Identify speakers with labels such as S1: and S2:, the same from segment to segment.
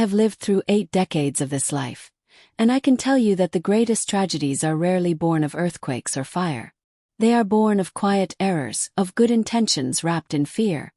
S1: have lived through 8 decades of this life, and I can tell you that the greatest tragedies are rarely born of earthquakes or fire. They are born of quiet errors, of good intentions wrapped in fear,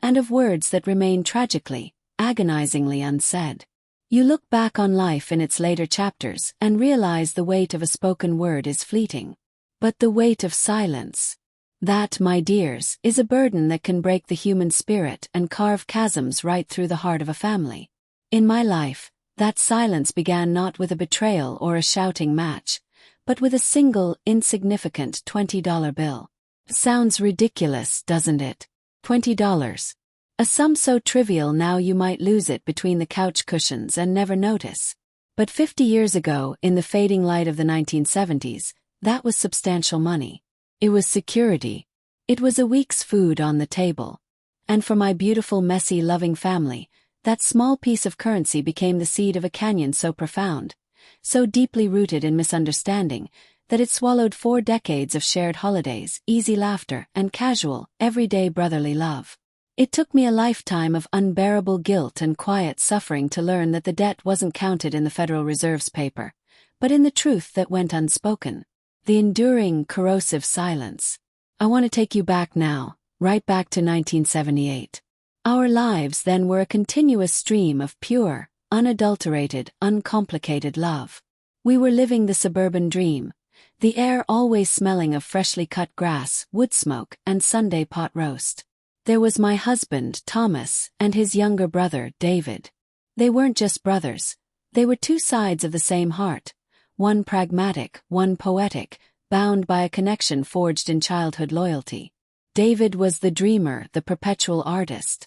S1: and of words that remain tragically, agonizingly unsaid. You look back on life in its later chapters and realize the weight of a spoken word is fleeting. But the weight of silence, that, my dears, is a burden that can break the human spirit and carve chasms right through the heart of a family. In my life, that silence began not with a betrayal or a shouting match, but with a single, insignificant $20 bill. Sounds ridiculous, doesn't it? $20. A sum so trivial now you might lose it between the couch cushions and never notice. But 50 years ago, in the fading light of the 1970s, that was substantial money. It was security. It was a week's food on the table. And for my beautiful, messy, loving family, that small piece of currency became the seed of a canyon so profound, so deeply rooted in misunderstanding, that it swallowed 4 decades of shared holidays, easy laughter, and casual, everyday brotherly love. It took me a lifetime of unbearable guilt and quiet suffering to learn that the debt wasn't counted in the Federal Reserve's paper, but in the truth that went unspoken. The enduring, corrosive silence. I want to take you back now, right back to 1978. Our lives then were a continuous stream of pure, unadulterated, uncomplicated love. We were living the suburban dream, the air always smelling of freshly cut grass, wood smoke, and Sunday pot roast. There was my husband, Thomas, and his younger brother, David. They weren't just brothers. They were 2 sides of the same heart, one pragmatic, one poetic, bound by a connection forged in childhood loyalty. David was the dreamer, the perpetual artist.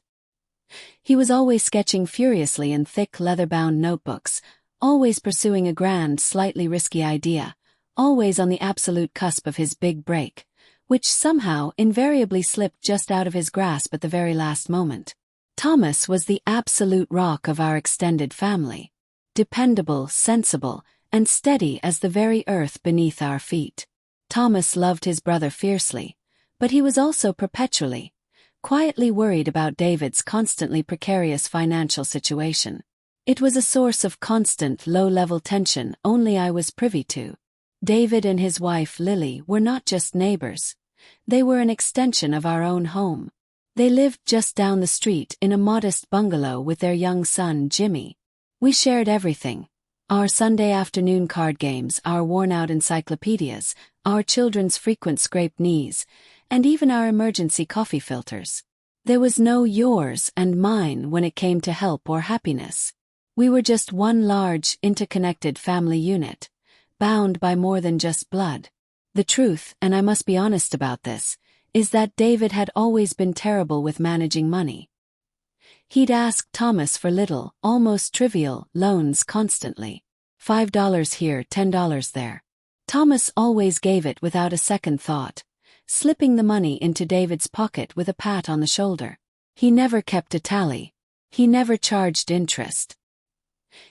S1: He was always sketching furiously in thick leather-bound notebooks, always pursuing a grand, slightly risky idea, always on the absolute cusp of his big break, which somehow invariably slipped just out of his grasp at the very last moment. Thomas was the absolute rock of our extended family. Dependable, sensible, and steady as the very earth beneath our feet. Thomas loved his brother fiercely, but he was also perpetually, quietly worried about David's constantly precarious financial situation. It was a source of constant, low-level tension only I was privy to. David and his wife Lily were not just neighbors. They were an extension of our own home. They lived just down the street in a modest bungalow with their young son Jimmy. We shared everything. Our Sunday afternoon card games, our worn-out encyclopedias, our children's frequent scraped knees, and even our emergency coffee filters. There was no yours and mine when it came to help or happiness. We were just one large, interconnected family unit, bound by more than just blood. The truth, and I must be honest about this, is that David had always been terrible with managing money. He'd ask Thomas for little, almost trivial, loans constantly. $5 here, $10 there. Thomas always gave it without a second thought, slipping the money into David's pocket with a pat on the shoulder. He never kept a tally. He never charged interest.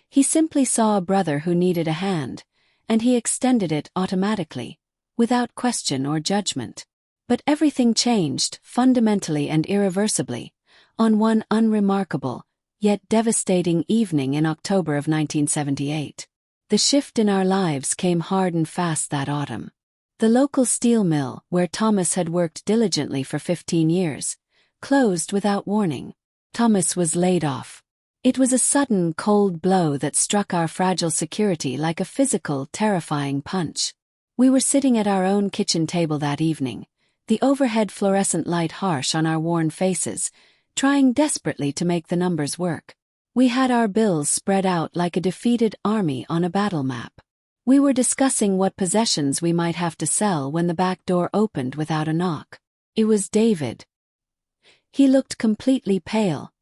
S1: He simply saw a brother who needed a hand, and he extended it automatically, without question or judgment. But everything changed, fundamentally and irreversibly, on one unremarkable, yet devastating evening in October of 1978. The shift in our lives came hard and fast that autumn. The local steel mill, where Thomas had worked diligently for 15 years, closed without warning. Thomas was laid off. It was a sudden, cold blow that struck our fragile security like a physical, terrifying punch. We were sitting at our own kitchen table that evening, the overhead fluorescent light harsh on our worn faces, trying desperately to make the numbers work. We had our bills spread out like a defeated army on a battle map. We were discussing what possessions we might have to sell when the back door opened without a knock. It was David. He looked completely pale,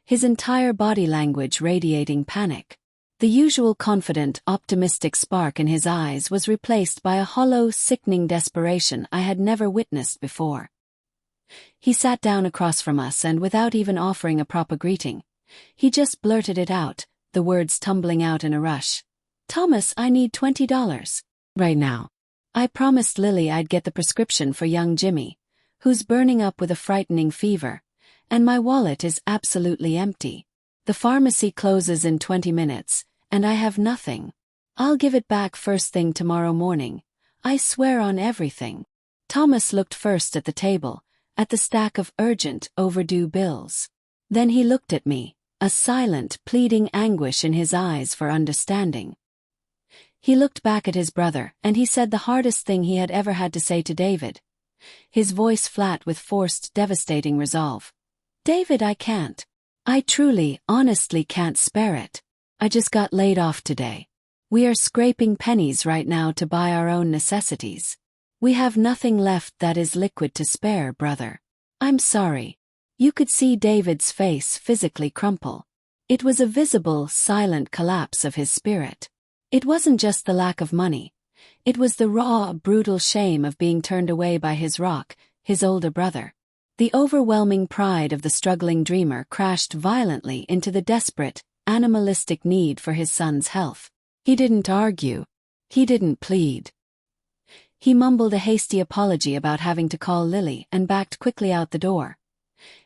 S1: his entire body language radiating panic. The usual confident, optimistic spark in his eyes was replaced by a hollow, sickening desperation I had never witnessed before. He sat down across from us and, without even offering a proper greeting, he just blurted it out, the words tumbling out in a rush. "Thomas, I need $20. Right now. I promised Lily I'd get the prescription for young Jimmy, who's burning up with a frightening fever, and my wallet is absolutely empty." The pharmacy closes in 20 minutes, and I have nothing. I'll give it back first thing tomorrow morning. I swear on everything. Thomas looked first at the table, at the stack of urgent, overdue bills. Then he looked at me, a silent, pleading anguish in his eyes for understanding. He looked back at his brother, and he said the hardest thing he had ever had to say to David. His voice flat with forced, devastating resolve. "David, I can't. I truly, honestly can't spare it. I just got laid off today. We are scraping pennies right now to buy our own necessities. We have nothing left that is liquid to spare, brother. I'm sorry." You could see David's face physically crumple. It was a visible, silent collapse of his spirit. It wasn't just the lack of money. It was the raw, brutal shame of being turned away by his rock, his older brother. The overwhelming pride of the struggling dreamer crashed violently into the desperate, animalistic need for his son's health. He didn't argue. He didn't plead. He mumbled a hasty apology about having to call Lily and backed quickly out the door.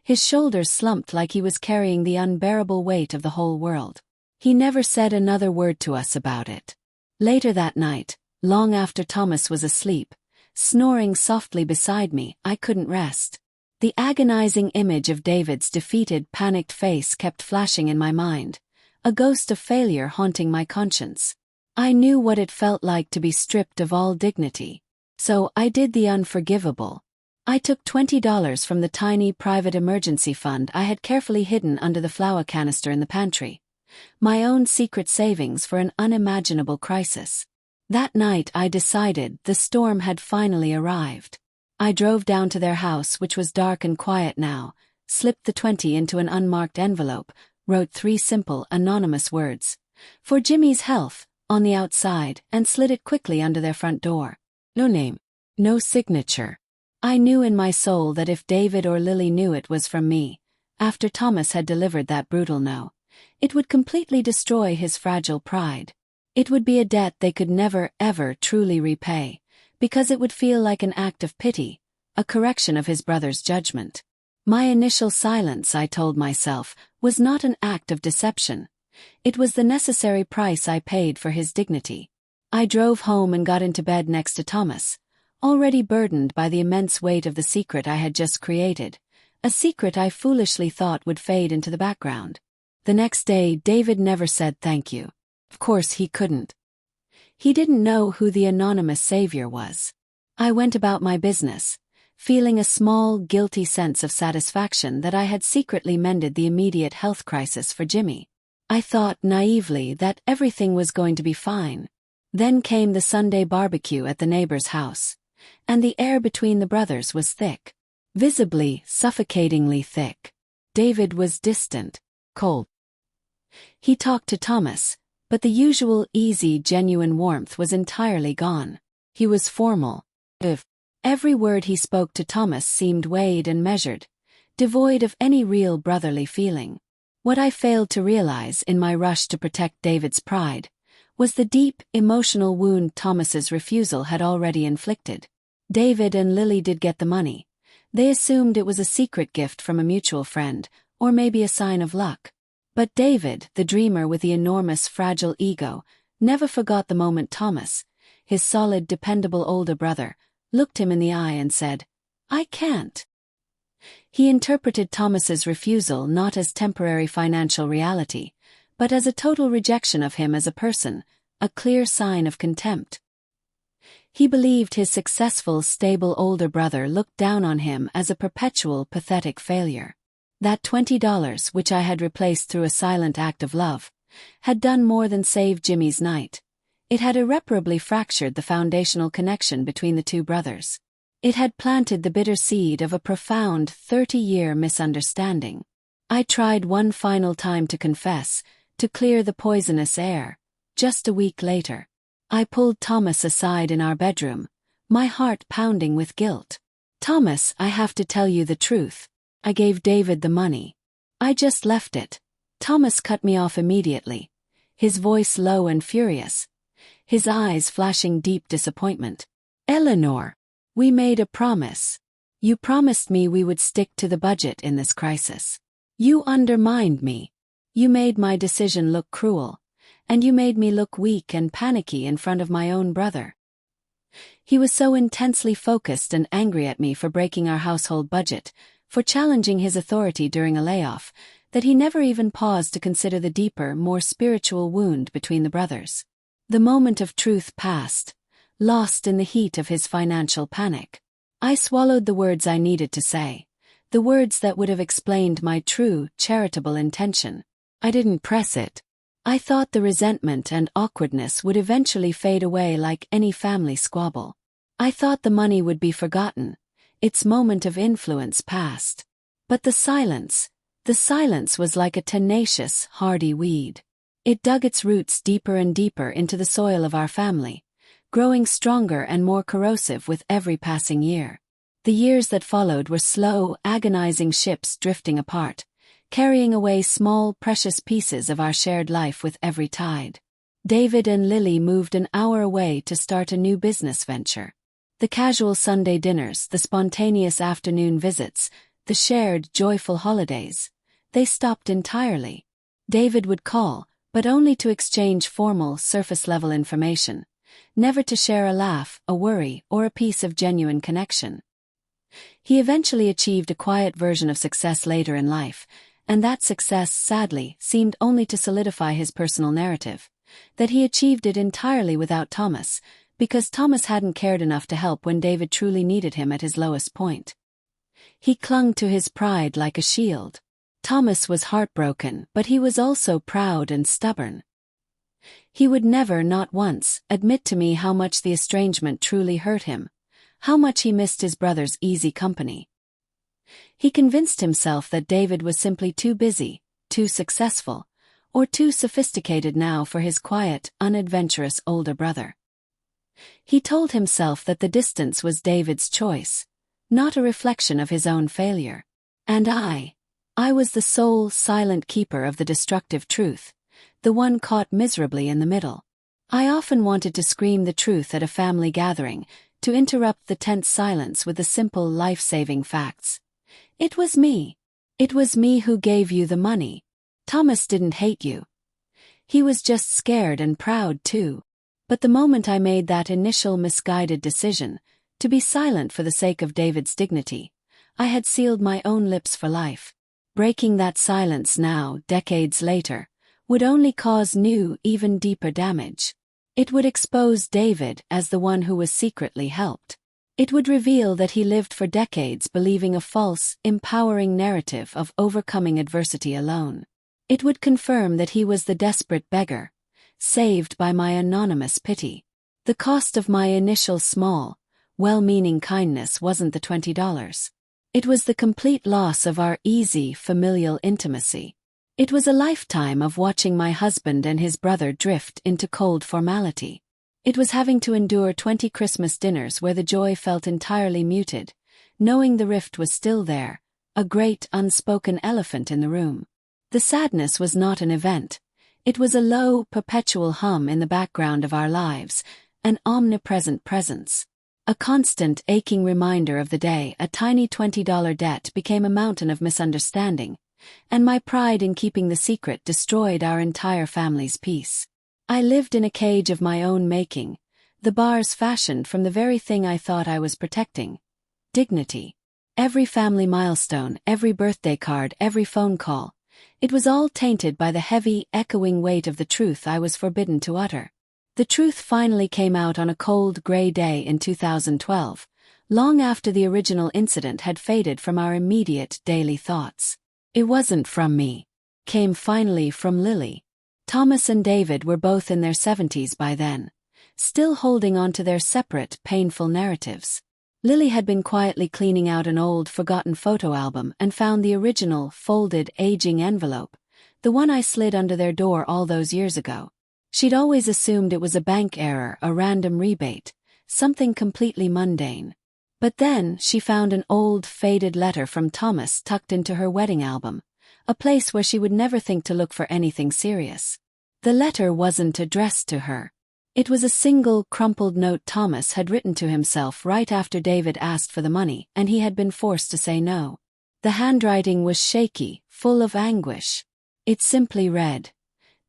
S1: His shoulders slumped like he was carrying the unbearable weight of the whole world. He never said another word to us about it. Later that night, long after Thomas was asleep, snoring softly beside me, I couldn't rest. The agonizing image of David's defeated, panicked face kept flashing in my mind, a ghost of failure haunting my conscience. I knew what it felt like to be stripped of all dignity. So I did the unforgivable. I took $20 from the tiny private emergency fund I had carefully hidden under the flour canister in the pantry. My own secret savings for an unimaginable crisis. That night I decided the storm had finally arrived. I drove down to their house, which was dark and quiet now, slipped the 20 into an unmarked envelope, wrote 3 simple, anonymous words, "For Jimmy's health," on the outside, and slid it quickly under their front door. No name. No signature. I knew in my soul that if David or Lily knew it was from me, after Thomas had delivered that brutal no, it would completely destroy his fragile pride. It would be a debt they could never, ever truly repay, because it would feel like an act of pity, a correction of his brother's judgment. My initial silence, I told myself, was not an act of deception. It was the necessary price I paid for his dignity. I drove home and got into bed next to Thomas, already burdened by the immense weight of the secret I had just created, a secret I foolishly thought would fade into the background. The next day, David never said thank you. Of course he couldn't. He didn't know who the anonymous savior was. I went about my business, feeling a small, guilty sense of satisfaction that I had secretly mended the immediate health crisis for Jimmy. I thought naively that everything was going to be fine. Then came the Sunday barbecue at the neighbor's house, and the air between the brothers was thick, visibly, suffocatingly thick. David was distant, cold. He talked to Thomas, but the usual easy, genuine warmth was entirely gone. He was formal. Every word he spoke to Thomas seemed weighed and measured, devoid of any real brotherly feeling. What I failed to realize in my rush to protect David's pride was the deep, emotional wound Thomas's refusal had already inflicted. David and Lily did get the money. They assumed it was a secret gift from a mutual friend, or maybe a sign of luck. But David, the dreamer with the enormous, fragile ego, never forgot the moment Thomas, his solid, dependable older brother, looked him in the eye and said, "I can't." He interpreted Thomas's refusal not as temporary financial reality, but as a total rejection of him as a person, a clear sign of contempt. He believed his successful, stable older brother looked down on him as a perpetual, pathetic failure. That $20, which I had replaced through a silent act of love, had done more than save Jimmy's night. It had irreparably fractured the foundational connection between the two brothers. It had planted the bitter seed of a profound 30-year misunderstanding. I tried one final time to confess, to clear the poisonous air. Just a week later, I pulled Thomas aside in our bedroom, my heart pounding with guilt. "Thomas, I have to tell you the truth. I gave David the money. I just left it." Thomas cut me off immediately, his voice low and furious, his eyes flashing deep disappointment. "Eleanor, we made a promise. You promised me we would stick to the budget in this crisis. You undermined me. You made my decision look cruel, and you made me look weak and panicky in front of my own brother." He was so intensely focused and angry at me for breaking our household budget, for challenging his authority during a layoff, that he never even paused to consider the deeper, more spiritual wound between the brothers. The moment of truth passed, lost in the heat of his financial panic. I swallowed the words I needed to say, the words that would have explained my true, charitable intention. I didn't press it. I thought the resentment and awkwardness would eventually fade away like any family squabble. I thought the money would be forgotten, its moment of influence past. But the silence was like a tenacious, hardy weed. It dug its roots deeper and deeper into the soil of our family, growing stronger and more corrosive with every passing year. The years that followed were slow, agonizing ships drifting apart, carrying away small, precious pieces of our shared life with every tide. David and Lily moved an hour away to start a new business venture. The casual Sunday dinners, the spontaneous afternoon visits, the shared, joyful holidays, they stopped entirely. David would call, but only to exchange formal, surface-level information, never to share a laugh, a worry, or a piece of genuine connection. He eventually achieved a quiet version of success later in life, and that success, sadly, seemed only to solidify his personal narrative, that he achieved it entirely without Thomas, because Thomas hadn't cared enough to help when David truly needed him at his lowest point. He clung to his pride like a shield. Thomas was heartbroken, but he was also proud and stubborn. He would never, not once, admit to me how much the estrangement truly hurt him, how much he missed his brother's easy company. He convinced himself that David was simply too busy, too successful, or too sophisticated now for his quiet, unadventurous older brother. He told himself that the distance was David's choice, not a reflection of his own failure. And I was the sole, silent keeper of the destructive truth, the one caught miserably in the middle. I often wanted to scream the truth at a family gathering, to interrupt the tense silence with the simple life-saving facts. It was me. It was me who gave you the money. Thomas didn't hate you. He was just scared and proud too. But the moment I made that initial misguided decision, to be silent for the sake of David's dignity, I had sealed my own lips for life. Breaking that silence now, decades later, would only cause new, even deeper damage. It would expose David as the one who was secretly helped. It would reveal that he lived for decades believing a false, empowering narrative of overcoming adversity alone. It would confirm that he was the desperate beggar, saved by my anonymous pity. The cost of my initial small, well-meaning kindness wasn't the $20. It was the complete loss of our easy, familial intimacy. It was a lifetime of watching my husband and his brother drift into cold formality. It was having to endure 20 Christmas dinners where the joy felt entirely muted, knowing the rift was still there, a great unspoken elephant in the room. The sadness was not an event. It was a low, perpetual hum in the background of our lives, an omnipresent presence. A constant, aching reminder of the day a tiny $20 debt became a mountain of misunderstanding, and my pride in keeping the secret destroyed our entire family's peace. I lived in a cage of my own making, the bars fashioned from the very thing I thought I was protecting: dignity. Every family milestone, every birthday card, every phone call, it was all tainted by the heavy, echoing weight of the truth I was forbidden to utter. The truth finally came out on a cold, gray day in 2012, long after the original incident had faded from our immediate daily thoughts. It wasn't from me. It came finally from Lily. Thomas and David were both in their 70s by then, still holding on to their separate, painful narratives. Lily had been quietly cleaning out an old, forgotten photo album and found the original, folded, aging envelope, the one I slid under their door all those years ago. She'd always assumed it was a bank error, a random rebate, something completely mundane. But then she found an old, faded letter from Thomas tucked into her wedding album, a place where she would never think to look for anything serious. The letter wasn't addressed to her. It was a single, crumpled note Thomas had written to himself right after David asked for the money and he had been forced to say no. The handwriting was shaky, full of anguish. It simply read,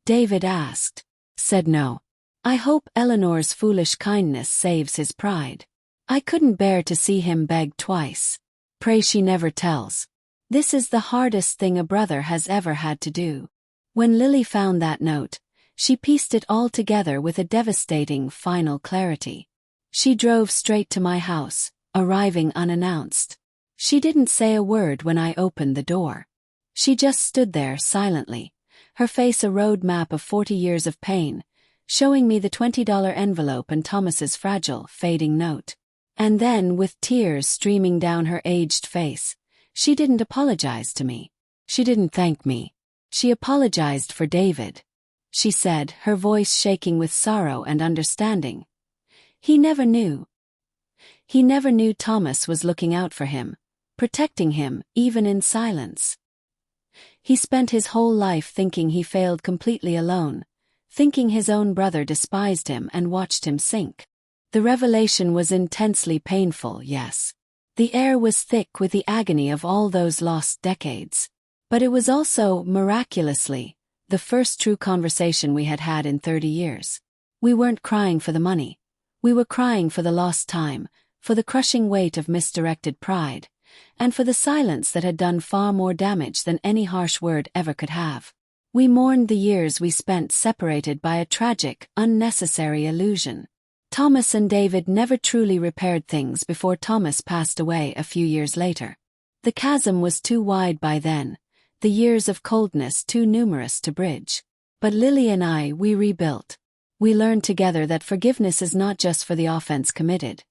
S1: "David asked." Said no. I hope Eleanor's foolish kindness saves his pride. I couldn't bear to see him beg twice. Pray she never tells. This is the hardest thing a brother has ever had to do. When Lily found that note, she pieced it all together with a devastating final clarity. She drove straight to my house, arriving unannounced. She didn't say a word when I opened the door. She just stood there silently, her face a road map of 40 years of pain, showing me the $20 envelope and Thomas's fragile, fading note. And then, with tears streaming down her aged face, she didn't apologize to me. She didn't thank me. She apologized for David. She said, her voice shaking with sorrow and understanding. He never knew. He never knew Thomas was looking out for him, protecting him, even in silence. He spent his whole life thinking he failed completely alone, thinking his own brother despised him and watched him sink. The revelation was intensely painful, yes. The air was thick with the agony of all those lost decades. But it was also, miraculously, the first true conversation we had had in 30 years. We weren't crying for the money. We were crying for the lost time, for the crushing weight of misdirected pride, and for the silence that had done far more damage than any harsh word ever could have. We mourned the years we spent separated by a tragic, unnecessary illusion. Thomas and David never truly repaired things before Thomas passed away a few years later. The chasm was too wide by then, the years of coldness too numerous to bridge. But Lily and I, we rebuilt. We learned together that forgiveness is not just for the offense committed.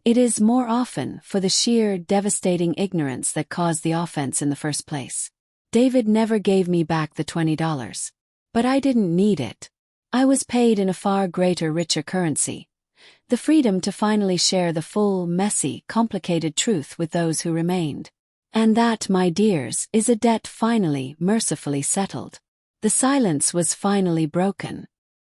S1: It is more often for the sheer, devastating ignorance that caused the offense in the first place. David never gave me back the $20. But I didn't need it. I was paid in a far greater, richer currency. The freedom to finally share the full, messy, complicated truth with those who remained. And that, my dears, is a debt finally, mercifully settled. The silence was finally broken.